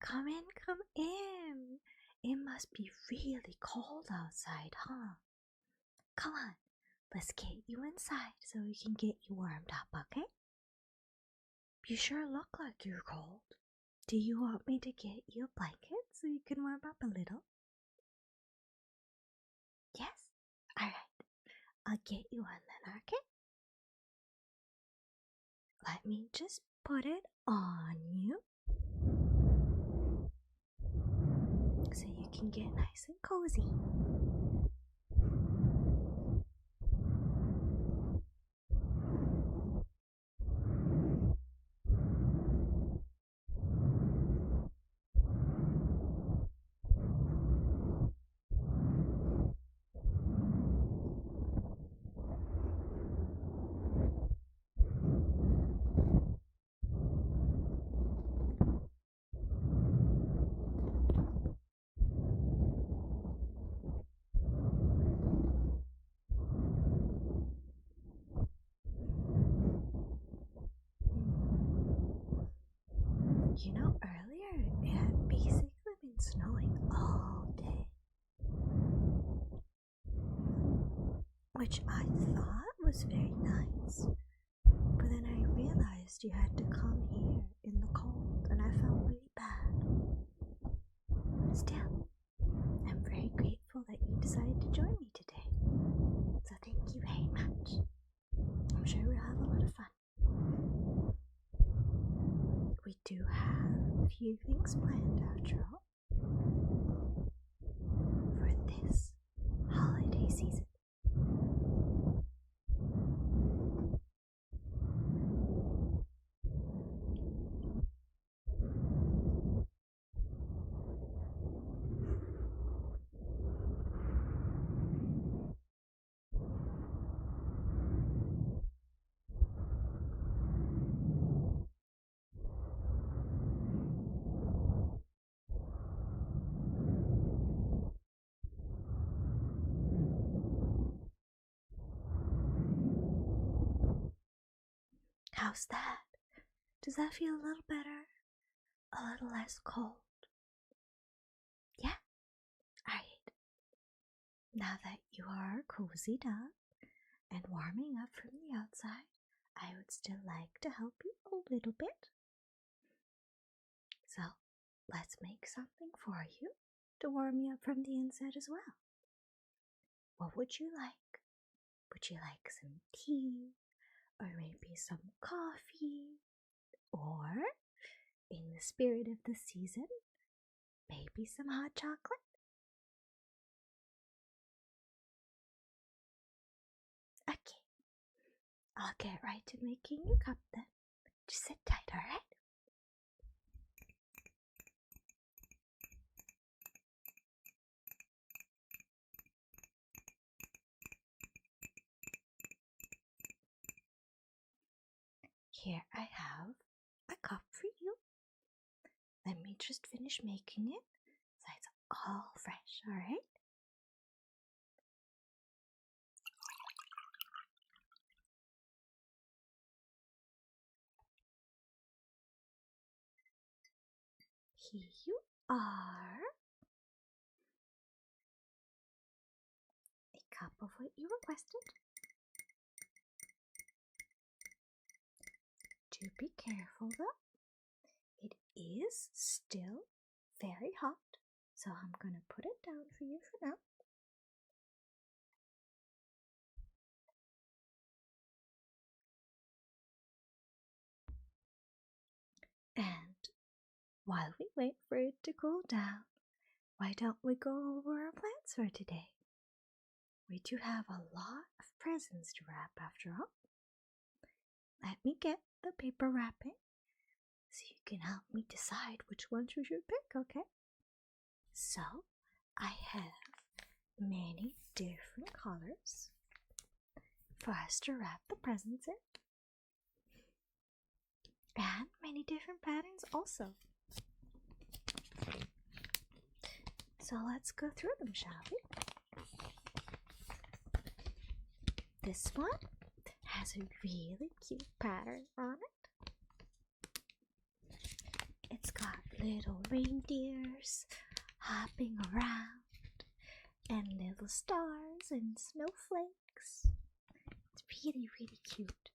Come in, come in. It must be really cold outside, huh? Come on, let's get you inside so we can get you warmed up, okay? You sure look like you're cold. Do you want me to get you a blanket so you can warm up a little? Yes? Alright, I'll get you one then, okay? Let me just put it on you so you can get nice and cozy. You know, earlier it had basically been snowing all day, which I thought was very nice, but then I realized you had to come here in the cold and I felt really bad. Still, I'm very grateful that you decided to join me today, so thank you very much. I'm sure we'll have a lot of fun. We do have a few things planned after all for this holiday season. How's that? Does that feel a little better? A little less cold? Yeah? Alright. Now that you are cozied up and warming up from the outside, I would still like to help you a little bit. So, let's make something for you to warm you up from the inside as well. What would you like? Would you like some tea? Or maybe some coffee? Or, in the spirit of the season, maybe some hot chocolate? Okay, I'll get right to making your cup then. Just sit tight, alright? Here I have a cup for you. Let me just finish making it so it's all fresh, alright? Here you are. A cup of what you requested. Do be careful though. It is still very hot, so I'm gonna put it down for you for now. And while we wait for it to cool down, why don't we go over our plans for today? We do have a lot of presents to wrap after all. Let me get the paper wrapping so you can help me decide which ones we should pick, okay? So, I have many different colors for us to wrap the presents in. And many different patterns also. So let's go through them, shall we? This one has a really cute pattern on it. It's got little reindeers hopping around and little stars and snowflakes. It's really, really cute.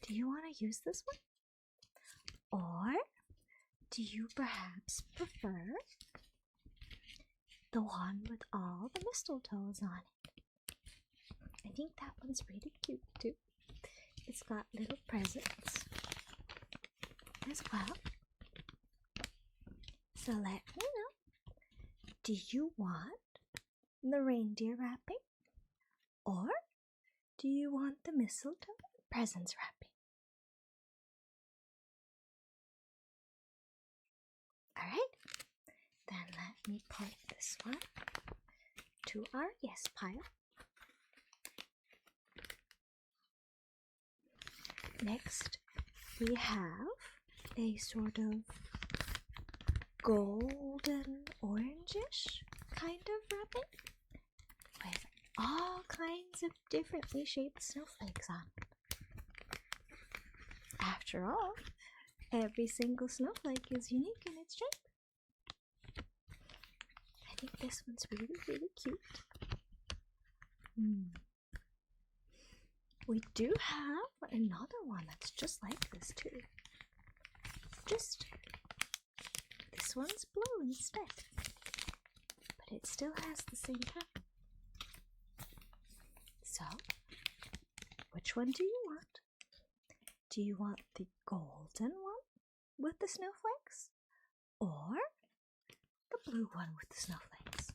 Do you want to use this one? Or do you perhaps prefer the one with all the mistletoes on it? I think that one's really cute too. It's got little presents as well. So let me know. Do you want the reindeer wrapping? Or do you want the mistletoe presents wrapping? Alright, then let me put this one to our yes pile. Next, we have a sort of golden orangish kind of wrapping with all kinds of differently shaped snowflakes on it. After all, every single snowflake is unique in its shape. I think this one's really, really cute. We do have another one that's just like this too. Just this one's blue instead, but it still has the same pattern. So, which one do you want? Do you want the golden one with the snowflakes, or the blue one with the snowflakes?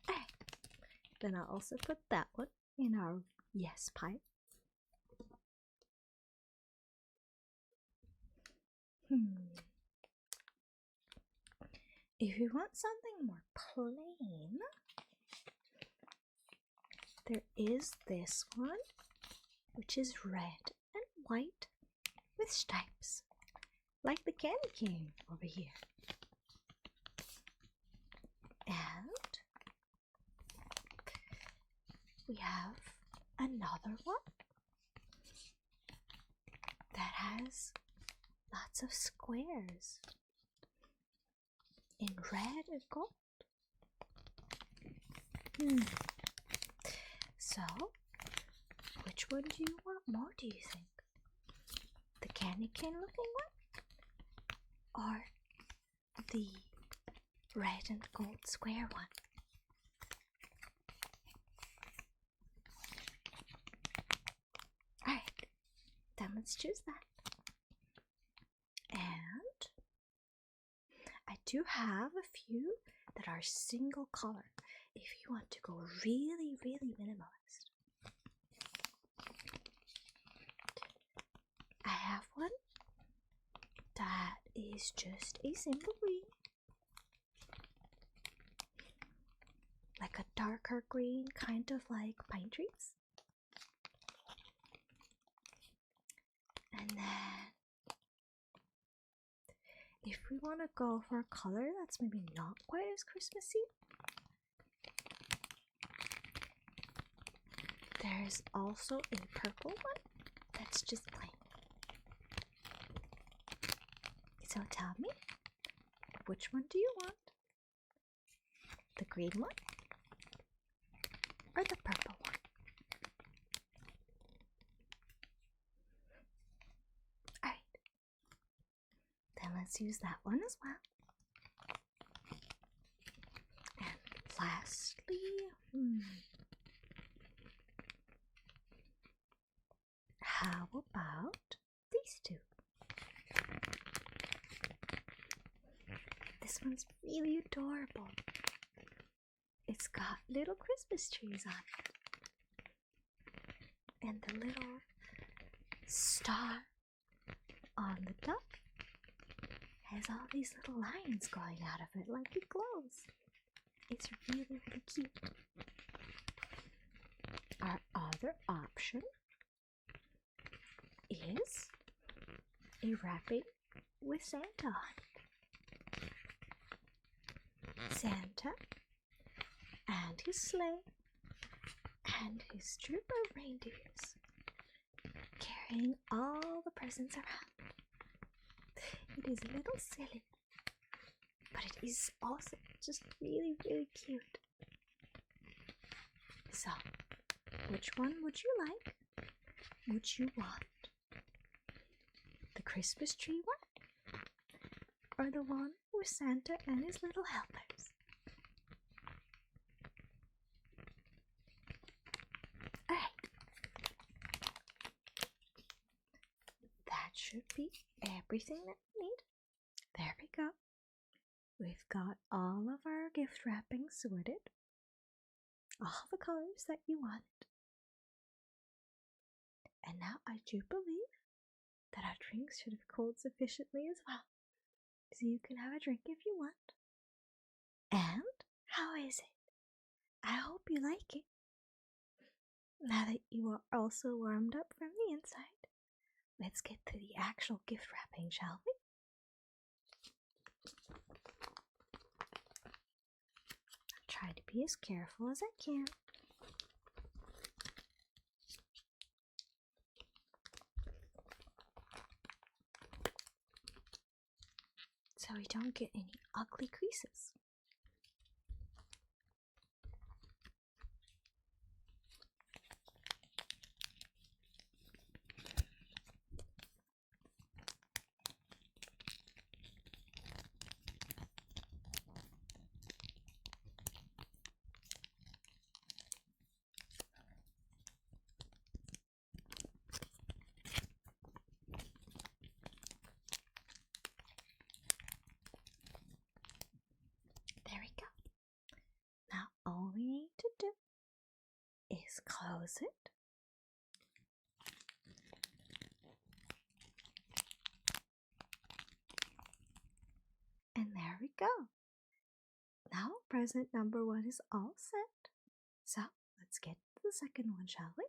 Alright, then I'll also put that one in our yes pile. If you want something more plain, there is this one, which is red and white with stripes, like the candy cane over here. And we have another one that has lots of squares in red and gold. So, which one do you want more, do you think? The candy cane looking one? Or the red and gold square one? Alright, then let's choose that. And I do have a few that are single color if you want to go really, really minimalist. I have one that is just a simple green, like a darker green, kind of like pine trees. And then if we want to go for a color that's maybe not quite as Christmassy, there's also a purple one that's just plain. So tell me, which one do you want? The green one or the purple one? Alright, then let's use that one as well. And lastly, how about these two? This one's really adorable. It's got little Christmas trees on it. And the little star on the top has all these little lines going out of it like it glows. It's really, really cute. Our other option is a wrapping with Santa on it. Santa and his sleigh and his troop of reindeers, carrying all the presents around. It is a little silly, but it is also just really, really cute. So, which one would you like? Would you want the Christmas tree one, or the one with Santa and his little helpers? Alright, that should be everything that we need. There we go. We've got all of our gift wrapping sorted, all the colors that you want. And now I do believe that our drinks should have cooled sufficiently as well, so you can have a drink if you want. And how is it? I hope you like it. Now that you are also warmed up from the inside, let's get to the actual gift wrapping, shall we? I'll try to be as careful as I can. So we don't get any ugly creases. There we go. Now all we need to do is close it. And there we go. Now present number 1 is all set. So let's get to the second one, shall we?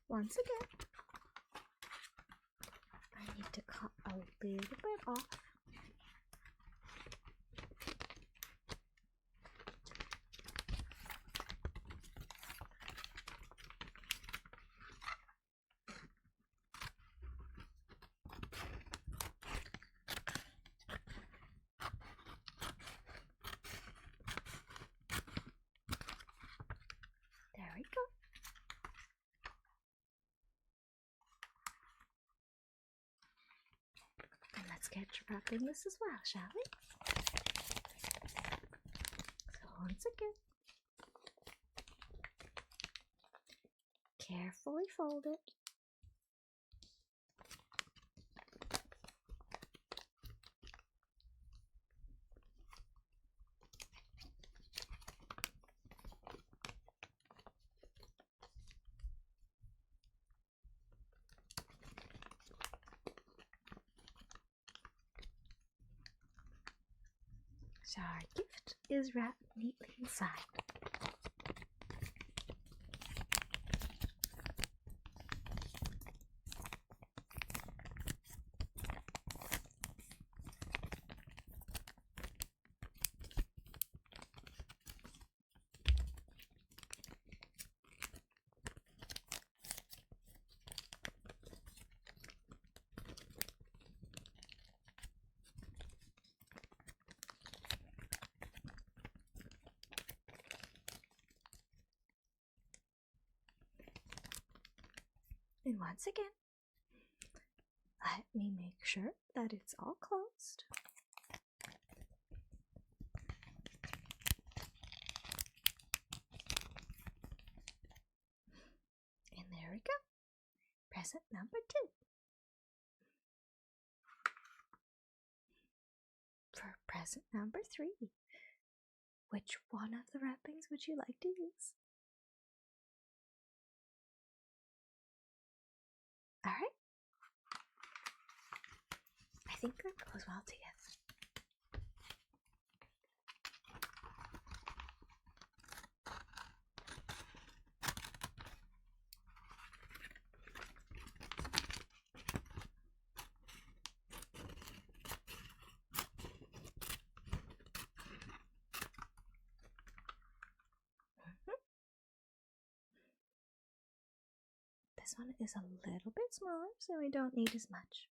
Once again, I need to cut a little bit off. There we go. And let's get to wrapping this as well, shall we? So once again, carefully fold it. So our gift is wrapped neatly inside. And once again, let me make sure that it's all closed. And there we go. Present number 2. For present number 3, which one of the wrappings would you like to use? Alright. I think that goes well together. This one is a little bit smaller, so we don't need as much.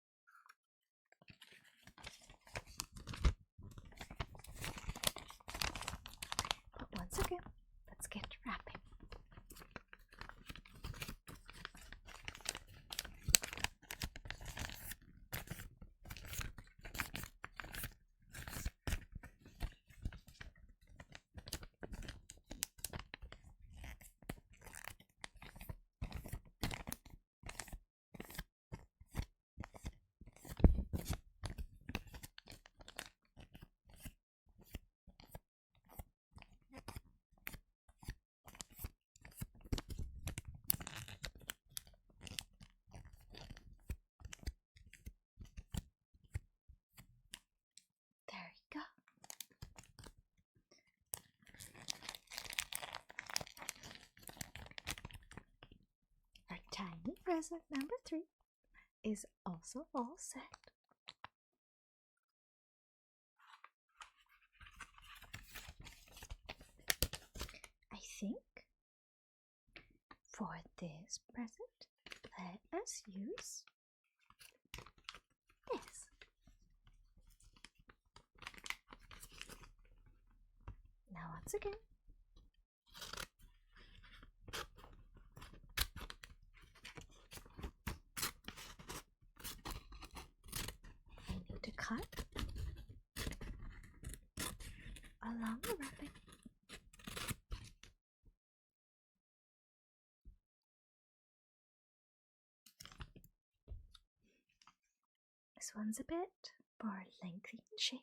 But once again, let's get to wrapping. Tiny present number 3 is also all set. I think for this present, let us use this. Now once again, cut along the wrapping. This one's a bit more lengthy in shape.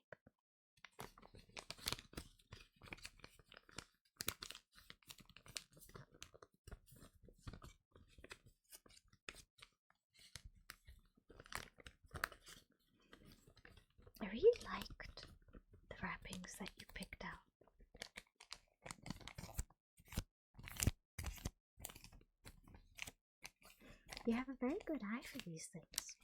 I really liked the wrappings that you picked out. You have a very good eye for these things.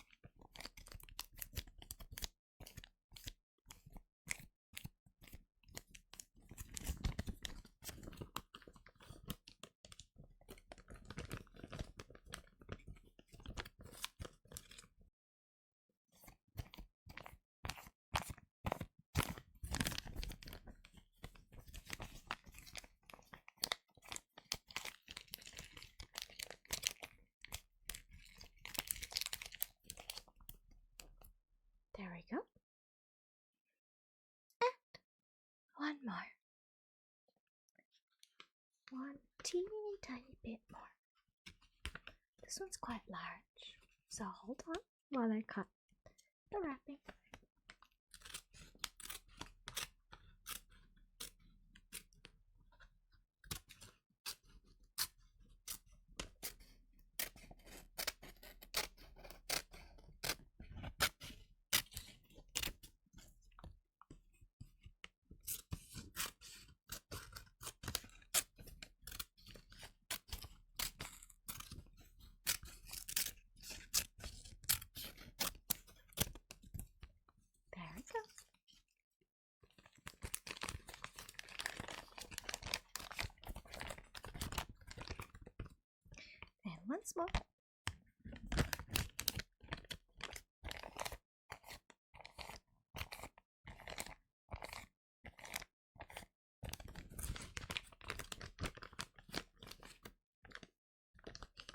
There we go. And one more. One teeny tiny bit more. This one's quite large, so hold on while I cut the wrapping. Once more.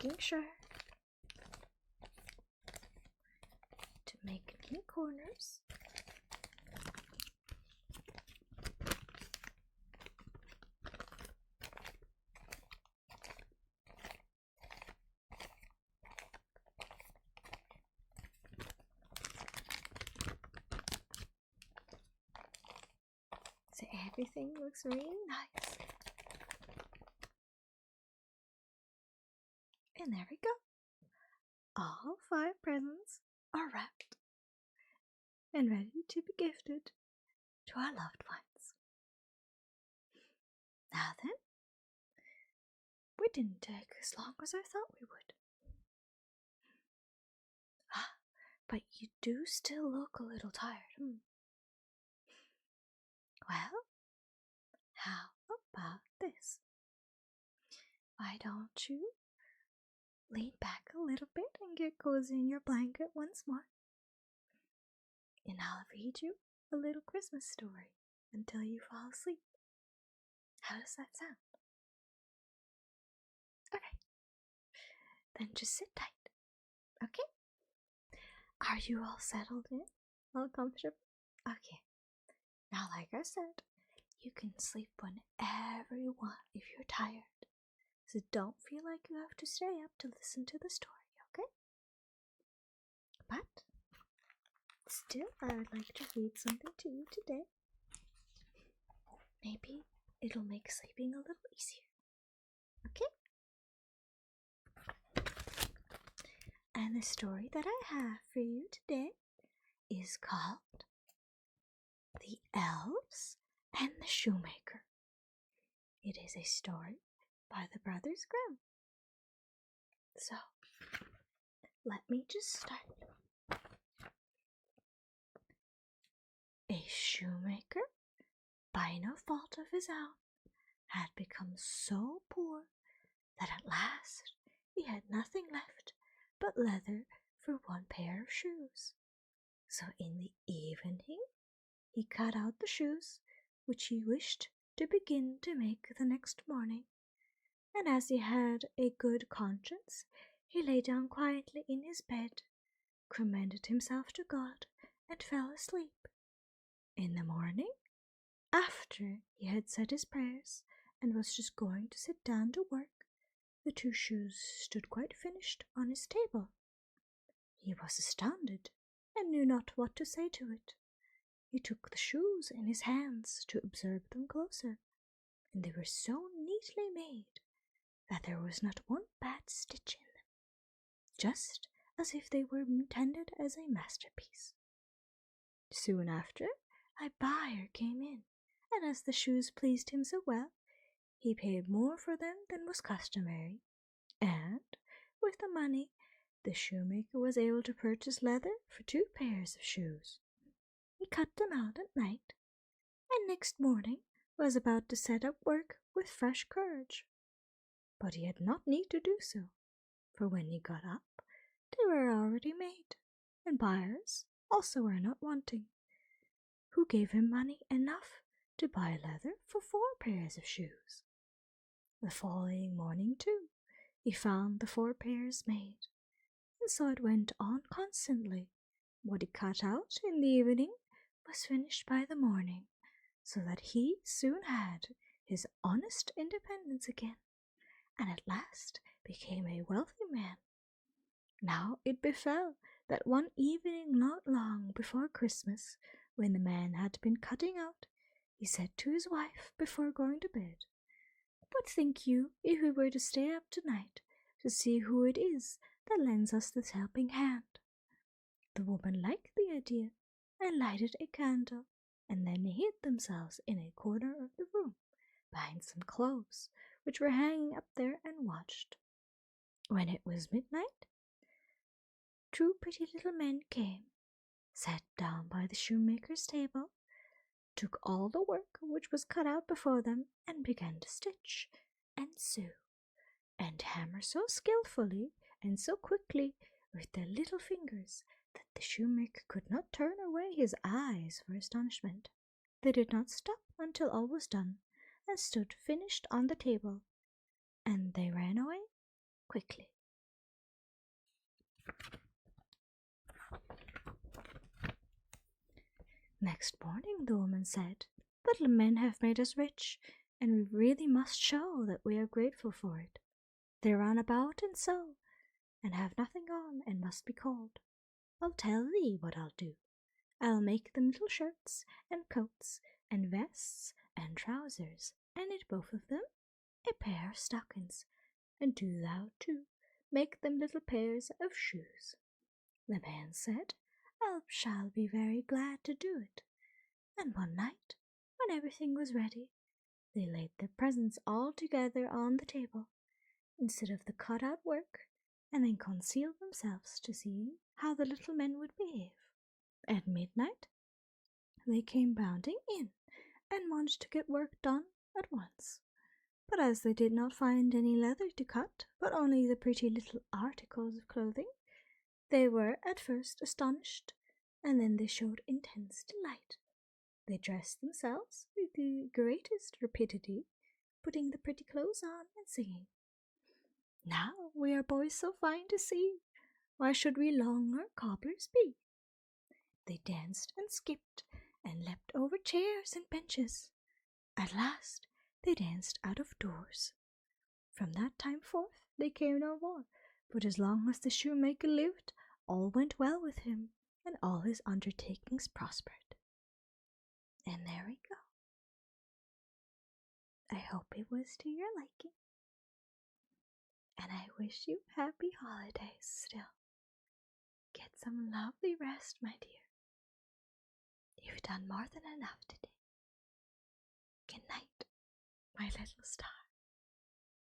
Making sure to make any corners. So everything looks really nice. And there we go. All 5 presents are wrapped and ready to be gifted to our loved ones. Now then, we didn't take as long as I thought we would. But you do still look a little tired. Well, how about this? Why don't you lean back a little bit and get cozy in your blanket once more. And I'll read you a little Christmas story until you fall asleep. How does that sound? Alright, then just sit tight, okay? Are you all settled in? All comfortable? Okay. Now, like I said, you can sleep whenever you want if you're tired. So don't feel like you have to stay up to listen to the story, okay? But still, I would like to read something to you today. Maybe it'll make sleeping a little easier, okay? And the story that I have for you today is called The Elves and the Shoemaker. It is a story by the Brothers Grimm. So, let me just start. A shoemaker, by no fault of his own, had become so poor that at last he had nothing left but leather for one pair of shoes. So in the evening he cut out the shoes which he wished to begin to make the next morning, and as he had a good conscience, he lay down quietly in his bed, commended himself to God, and fell asleep. In the morning, after he had said his prayers and was just going to sit down to work, the two shoes stood quite finished on his table. He was astounded and knew not what to say to it. He took the shoes in his hands to observe them closer, and they were so neatly made that there was not one bad stitch in them, just as if they were intended as a masterpiece. Soon after, a buyer came in, and as the shoes pleased him so well, he paid more for them than was customary, and, with the money, the shoemaker was able to purchase leather for 2 pairs of shoes. He cut them out at night, and next morning was about to set up work with fresh courage. But he had not need to do so, for when he got up, they were already made, and buyers also were not wanting, who gave him money enough to buy leather for 4 pairs of shoes. The following morning, too, he found the 4 pairs made, and so it went on constantly. What he cut out in the evening was finished by the morning, so that he soon had his honest independence again, and at last became a wealthy man. Now it befell that one evening not long before Christmas, when the man had been cutting out, he said to his wife before going to bed, "What think you if we were to stay up tonight to see who it is that lends us this helping hand?" The woman liked the idea and lighted a candle, and then hid themselves in a corner of the room behind some clothes which were hanging up there and watched. When it was midnight, 2 pretty little men came, sat down by the shoemaker's table, took all the work which was cut out before them, and began to stitch and sew and hammer so skillfully and so quickly with their little fingers that the shoemaker could not turn away his eyes for astonishment. They did not stop until all was done, and stood finished on the table, and they ran away quickly. Next morning the woman said, "The little men have made us rich, and we really must show that we are grateful for it. They run about and sew, and have nothing on, and must be cold. I'll tell thee what I'll do. I'll make them little shirts, and coats, and vests, and trousers, and knit both of them a pair of stockings, and do thou too make them little pairs of shoes." The man said, "I shall be very glad to do it." And one night, when everything was ready, they laid their presents all together on the table, instead of the cut-out work, and then concealed themselves to see how the little men would behave. At midnight, they came bounding in, and wanted to get work done at once. But as they did not find any leather to cut, but only the pretty little articles of clothing, they were at first astonished, and then they showed intense delight. They dressed themselves with the greatest rapidity, putting the pretty clothes on and singing, "Now we are boys so fine to see, why should we longer cobblers be?" They danced and skipped and leapt over chairs and benches. At last they danced out of doors. From that time forth they came no more, but as long as the shoemaker lived, all went well with him, and all his undertakings prospered. And there we go. I hope it was to your liking, and I wish you happy holidays still. Get some lovely rest, my dear. You've done more than enough today. Good night, my little star.